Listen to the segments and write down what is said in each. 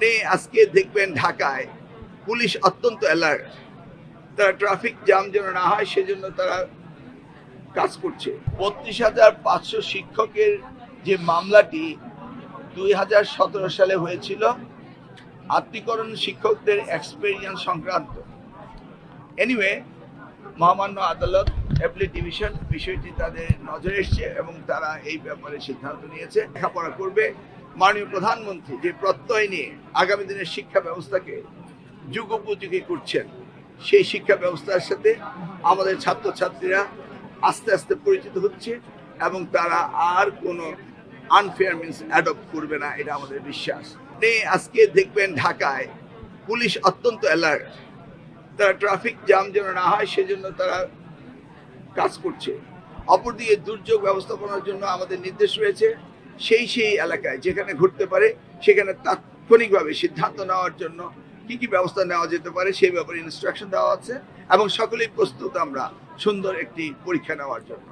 আপনি আজকে দেখবেন ঢাকায় পুলিশ অত্যন্ত অ্যালার্ট। তারা ট্রাফিক জ্যাম যেন না হয় সেজন্য তারা কাজ করছে। ৩২,৫০০ শিক্ষকের যে মামলাটি ২০১৭ সালে হয়েছিল আত্মীকরণ শিক্ষকদের এক্সপেরিয়েন্স সংক্রান্ত, এনিওয়ে মহামান্য আদালত অ্যাপিলেট ডিভিশন বিষয়টি তাদের নজরে এসছে এবং তারা এই ব্যাপারে সিদ্ধান্ত নিয়েছে, লেখাপড়া করবে। মাননীয় প্রধানমন্ত্রী যে প্রত্যয় নিয়ে আগামী দিনের শিক্ষা ব্যবস্থাকে যুগোপযোগী করছেন, সেই শিক্ষা ব্যবস্থার সাথে আমাদের ছাত্রছাত্রীরা আস্তে আস্তে পরিচিত হচ্ছে এবং তারা আর কোনো আনফেয়ার মিনস অ্যাডপ্ট করবে না, এটা আমাদের বিশ্বাস। আজকে দেখবেন ঢাকায় পুলিশ অত্যন্ত অ্যালার্ট। তারা ট্রাফিক জ্যাম যেন না হয় সেজন্য তারা কাজ করছে। অপরদিকে দুর্যোগ ব্যবস্থাপনার জন্য আমাদের নির্দেশ রয়েছে সেই এলাকায় যেখানে ঘটতে পারে সেখানে তাৎক্ষণিকভাবে সিদ্ধান্ত নেওয়ার জন্য কি কি ব্যবস্থা নেওয়া যেতে পারে সেই ব্যাপারে ইনস্ট্রাকশন দেওয়া আছে এবং সকলেই প্রস্তুত আমরা সুন্দর একটি পরীক্ষা নেওয়ার জন্য।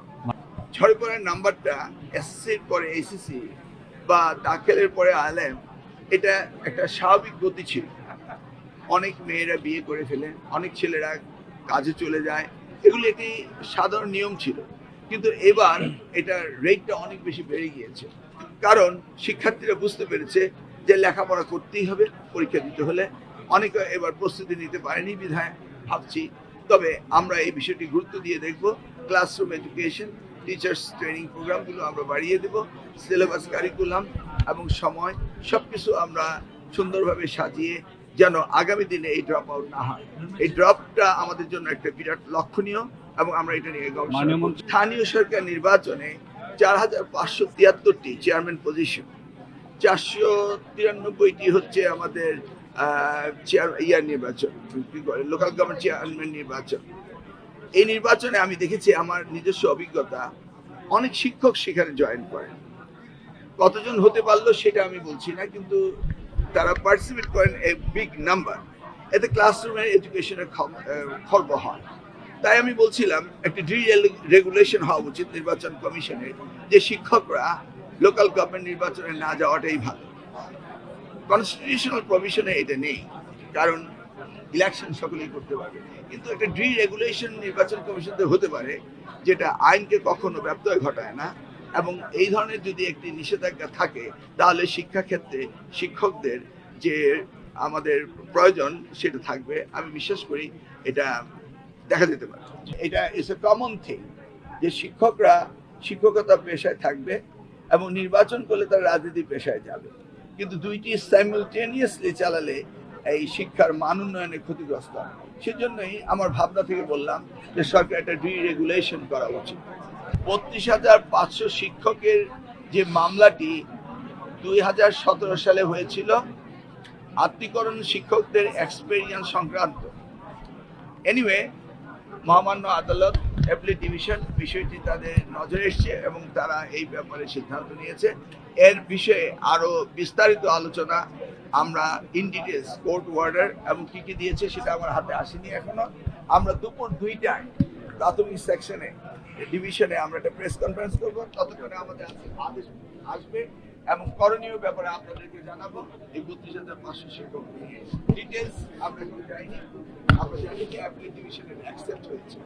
ঝরে পড়ার নাম্বারটা এসএসসির পরে এইচএসসি বা দাখিলের পরে আইএলএম, এটা একটা স্বাভাবিক গতি ছিল। অনেক মেয়েরা বিয়ে করে ফেলে, অনেক ছেলেরা কাজে চলে যায়, এগুলি একটি সাধারণ নিয়ম ছিল। কিন্তু এবার এটার রেটটা অনেক বেশি বেড়ে গিয়েছে, কারণ শিক্ষার্থীরা বুঝতে পেরেছে যে লেখাপড়া করতেই হবে পরীক্ষা দিতে হলে। অনেকে এবার প্রস্তুতি নিতে পারেনি বিধায় ভাবছি, তবে আমরা এই বিষয়টি গুরুত্ব দিয়ে দেখব। ক্লাসরুম এডুকেশন, টিচার্স ট্রেনিং প্রোগ্রামগুলো আমরা বাড়িয়ে দেব, সিলেবাস কারিকুলাম এবং সময় সব কিছু আমরা সুন্দরভাবে সাজিয়ে যেন আগামী দিনে এই ড্রপ আউট না হয়। এই ড্রপটা আমাদের জন্য একটা বিরাট লক্ষণীয় এবং আমরা এটা নিয়ে গবেষণা করছি। স্থানীয় সরকার নির্বাচনে ৪,৫৭৩টি চেয়ারম্যান পজিশন, ৪৯৩টি হচ্ছে আমাদের নির্বাচন, লোকাল গভর্নমেন্ট চেয়ারম্যান নির্বাচন। এই নির্বাচনে আমি দেখেছি, আমার নিজস্ব অভিজ্ঞতা, অনেক শিক্ষক সেখানে জয়েন করেন। কতজন হতে পারলো সেটা আমি বলছি না, কিন্তু তারা পার্টিসিপেট করেন এ বিগ নাম্বার। এতে ক্লাসরুমের এডুকেশনের খর্ব হয়। তাই আমি বলছিলাম একটা রেগুলেশন হওয়া উচিত নির্বাচন কমিশনের, যে শিক্ষকরা লোকাল গভর্নমেন্ট নির্বাচনে না যাওয়াটাই ভালো। কনস্টিটিউশনাল প্রভিশনে এটা নেই, কারণ ইলেকশন সকলেই করতে পারবে, কিন্তু একটা রেগুলেশন নির্বাচন কমিশনদের হতে পারে যেটা আইনকে কখনো ব্যত্যয় ঘটায় না। এবং এই ধরনের যদি একটি নিষেধাজ্ঞা থাকে তাহলে শিক্ষাক্ষেত্রে শিক্ষকদের যে আমাদের প্রয়োজন সেটা থাকবে। আমি বিশ্বাস করি এটা দেখা যেতে পারে। এটা ইজ এ কমন থিং যে শিক্ষকরা শিক্ষকতা পেশায় থাকবে এবং নির্বাচন করলে তারা রাজনীতি পেশায় যাবে, কিন্তু দুইটি সাইমultaneously চালালে এই শিক্ষার মান উন্নয়নে ক্ষতিগ্রস্ত হয়। সেজন্যই আমার ভাবনা থেকে বললাম যে সরকার একটা রেগুলেশন করা উচিত। ৩২,৫০০ শিক্ষকের যে মামলাটি ২০১৭ সালে হয়েছিল আত্মীকরণ শিক্ষকদের এক্সপেরিয়েন্স সংক্রান্ত, এনিওয়ে মহামান্য আদালত অ্যাপিলেট ডিভিশন বিষয়টি তাদের নজরে এসছে এবং তারা এই ব্যাপারে সিদ্ধান্ত নিয়েছে। এর বিষয়ে আরো বিস্তারিত আলোচনা আমরা ইন ডিটেলস কোর্ট অর্ডার এবং কি কি দিয়েছে সেটা আমার হাতে আসেনি এখনো। আমরা দুপুর ২টায় প্রাথমিক সেকশনে ডিভিশনে আমরা একটা প্রেস কনফারেন্স করবো, ততক্ষণে আমাদের আদেশ আসবে এবং করণীয় ব্যাপারে আপনাদেরকে জানাবো। এই ৩২,৫০০ শিক্ষক নিয়ে ডিটেলস আমরা একটু যাইনি, আমরা জানি যে অ্যাপিলেট ডিভিশনের অ্যাকসেপ্ট হয়েছে।